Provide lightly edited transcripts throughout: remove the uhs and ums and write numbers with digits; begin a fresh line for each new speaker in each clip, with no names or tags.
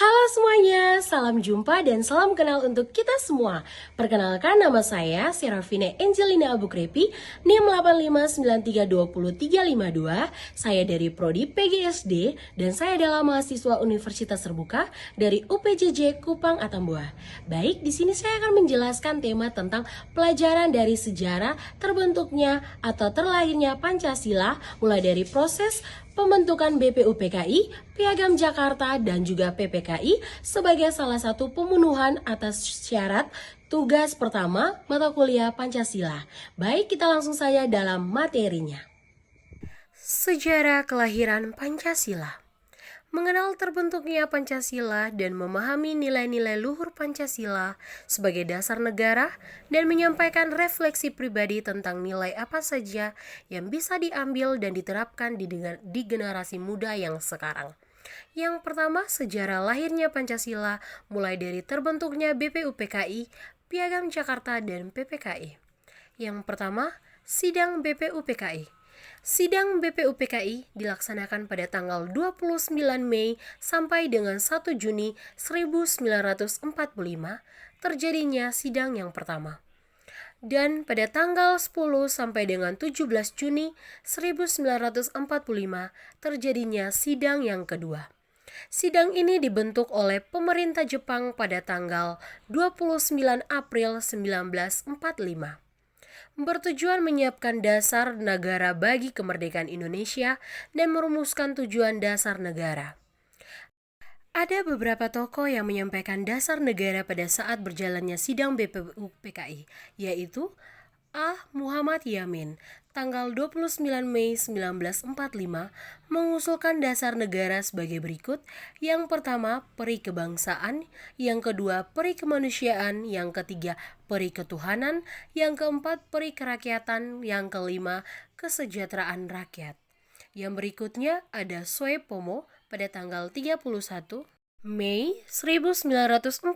Halo semuanya, salam jumpa dan salam kenal untuk kita semua. Perkenalkan, nama saya Serafine Angelina Abukrepi, NIM 859320352. Saya dari Prodi PGSD dan saya adalah mahasiswa Universitas Terbuka dari UPJJ Kupang Atambua. Baik, di sini saya akan menjelaskan tema tentang pelajaran dari sejarah terbentuknya atau terlahirnya Pancasila, mulai dari proses pembentukan BPUPKI, Piagam Jakarta, dan juga PPKI sebagai salah satu pemenuhan atas syarat tugas pertama mata kuliah Pancasila. Baik, kita langsung saja dalam materinya. Sejarah kelahiran Pancasila. Mengenal terbentuknya Pancasila dan memahami nilai-nilai luhur Pancasila sebagai dasar negara dan menyampaikan refleksi pribadi tentang nilai apa saja yang bisa diambil dan diterapkan di generasi muda yang sekarang. Yang pertama, sejarah lahirnya Pancasila mulai dari terbentuknya BPUPKI, Piagam Jakarta, dan PPKI. Yang pertama, Sidang BPUPKI. Sidang BPUPKI dilaksanakan pada tanggal 29 Mei sampai dengan 1 Juni 1945, terjadinya sidang yang pertama. Dan pada tanggal 10 sampai dengan 17 Juni 1945, terjadinya sidang yang kedua. Sidang ini dibentuk oleh pemerintah Jepang pada tanggal 29 April 1945. Bertujuan menyiapkan dasar negara bagi kemerdekaan Indonesia dan merumuskan tujuan dasar negara. Ada beberapa tokoh yang menyampaikan dasar negara pada saat berjalannya sidang BPUPKI, yaitu A. Muhammad Yamin, tanggal 29 Mei 1945, mengusulkan dasar negara sebagai berikut. Yang pertama, peri kebangsaan, yang kedua, peri kemanusiaan, yang ketiga, peri ketuhanan, yang keempat, peri kerakyatan, yang kelima, kesejahteraan rakyat. Yang berikutnya ada Soepomo pada tanggal 31 Mei 1945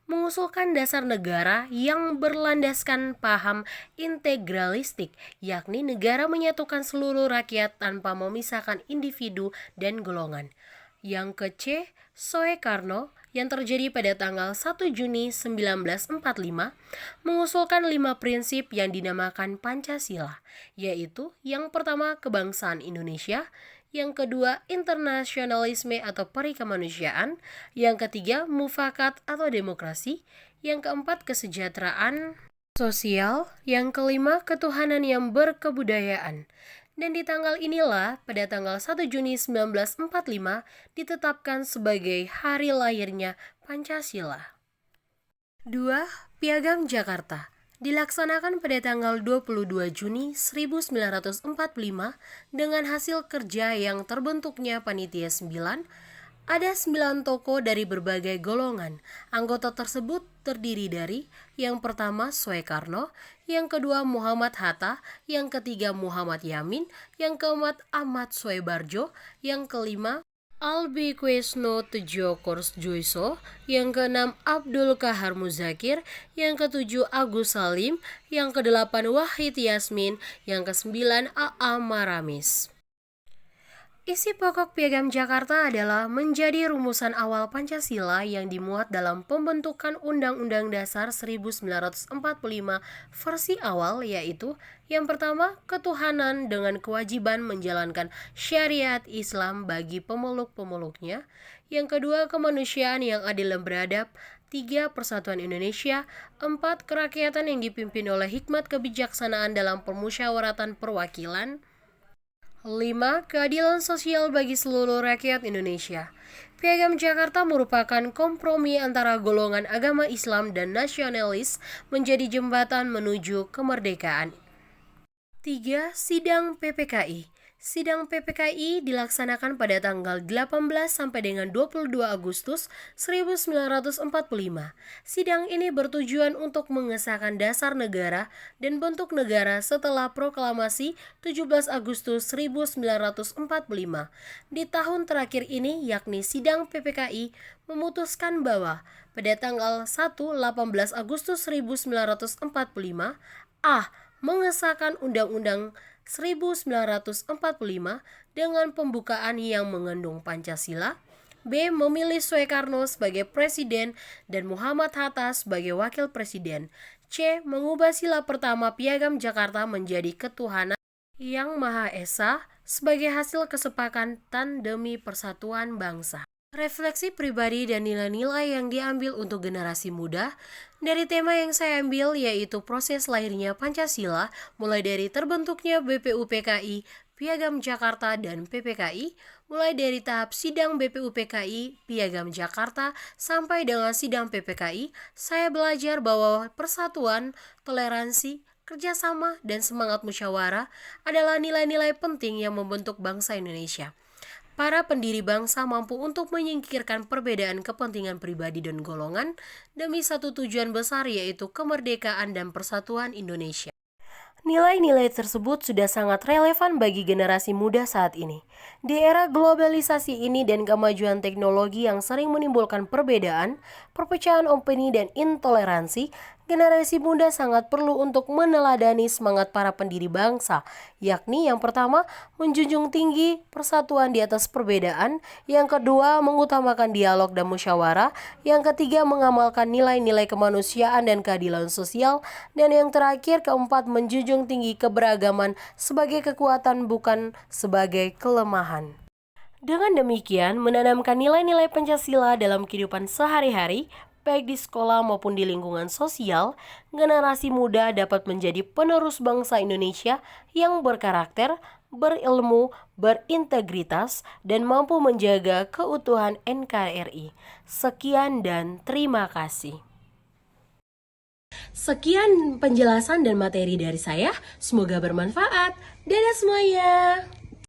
mengusulkan dasar negara yang berlandaskan paham integralistik, yakni negara menyatukan seluruh rakyat tanpa memisahkan individu dan golongan. Yang ke-C, Soekarno yang terjadi pada tanggal 1 Juni 1945 mengusulkan 5 prinsip yang dinamakan Pancasila, yaitu yang pertama kebangsaan Indonesia, yang kedua internasionalisme atau peri kemanusiaan, yang ketiga mufakat atau demokrasi, yang keempat kesejahteraan sosial, yang kelima ketuhanan yang berkebudayaan. Dan di tanggal inilah, pada tanggal 1 Juni 1945, ditetapkan sebagai hari lahirnya Pancasila. 2. Piagam Jakarta dilaksanakan pada tanggal 22 Juni 1945 dengan hasil kerja yang terbentuknya Panitia 9. Ada 9 tokoh dari berbagai golongan. Anggota tersebut terdiri dari yang pertama Soekarno, yang kedua Muhammad Hatta, yang ketiga Muhammad Yamin, yang keempat Ahmad Soebarjo, yang kelima Albiquesno Tejokorjoiso, yang keenam Abdul Kahar Muzakir, yang ketujuh Agus Salim, yang kedelapan Wahid Yasmin, yang kesembilan A.A. Maramis. Isi pokok Piagam Jakarta adalah menjadi rumusan awal Pancasila yang dimuat dalam pembentukan Undang-Undang Dasar 1945 versi awal, yaitu yang pertama, ketuhanan dengan kewajiban menjalankan syariat Islam bagi pemeluk-pemeluknya. Yang kedua, kemanusiaan yang adil dan beradab. 3. Persatuan Indonesia. 4. Kerakyatan yang dipimpin oleh hikmat kebijaksanaan dalam permusyawaratan perwakilan. 5. Keadilan sosial bagi seluruh rakyat Indonesia. Piagam Jakarta merupakan kompromi antara golongan agama Islam dan nasionalis menjadi jembatan menuju kemerdekaan. 3. Sidang PPKI. Sidang PPKI dilaksanakan pada tanggal 18 sampai dengan 22 Agustus 1945. Sidang ini bertujuan untuk mengesahkan dasar negara dan bentuk negara setelah proklamasi 17 Agustus 1945. Di tahun terakhir ini, yakni sidang PPKI, memutuskan bahwa pada tanggal 1-18 Agustus 1945, mengesahkan Undang-Undang 1945 dengan pembukaan yang mengandung Pancasila. B. Memilih Soekarno sebagai presiden dan Muhammad Hatta sebagai wakil presiden. C. Mengubah sila pertama Piagam Jakarta menjadi ketuhanan yang Maha Esa sebagai hasil kesepakatan demi persatuan bangsa. Refleksi pribadi dan nilai-nilai yang diambil untuk generasi muda. Dari tema yang saya ambil yaitu proses lahirnya Pancasila, mulai dari terbentuknya BPUPKI, Piagam Jakarta, dan PPKI, mulai dari tahap sidang BPUPKI, Piagam Jakarta, sampai dengan sidang PPKI, saya belajar bahwa persatuan, toleransi, kerjasama, dan semangat musyawarah adalah nilai-nilai penting yang membentuk bangsa Indonesia. Para pendiri bangsa mampu untuk menyingkirkan perbedaan kepentingan pribadi dan golongan demi satu tujuan besar yaitu kemerdekaan dan persatuan Indonesia. Nilai-nilai tersebut sudah sangat relevan bagi generasi muda saat ini. Di era globalisasi ini dan kemajuan teknologi yang sering menimbulkan perbedaan, perpecahan opini, dan intoleransi, generasi muda sangat perlu untuk meneladani semangat para pendiri bangsa, yakni yang pertama, menjunjung tinggi persatuan di atas perbedaan, yang kedua, mengutamakan dialog dan musyawarah, yang ketiga, mengamalkan nilai-nilai kemanusiaan dan keadilan sosial, dan yang terakhir, keempat, menjunjung tinggi keberagaman sebagai kekuatan bukan sebagai kelemahan. Dengan demikian, menanamkan nilai-nilai Pancasila dalam kehidupan sehari-hari, baik di sekolah maupun di lingkungan sosial, generasi muda dapat menjadi penerus bangsa Indonesia yang berkarakter, berilmu, berintegritas, dan mampu menjaga keutuhan NKRI. Sekian dan terima kasih. Sekian penjelasan dan materi dari saya, semoga bermanfaat. Dadah semuanya!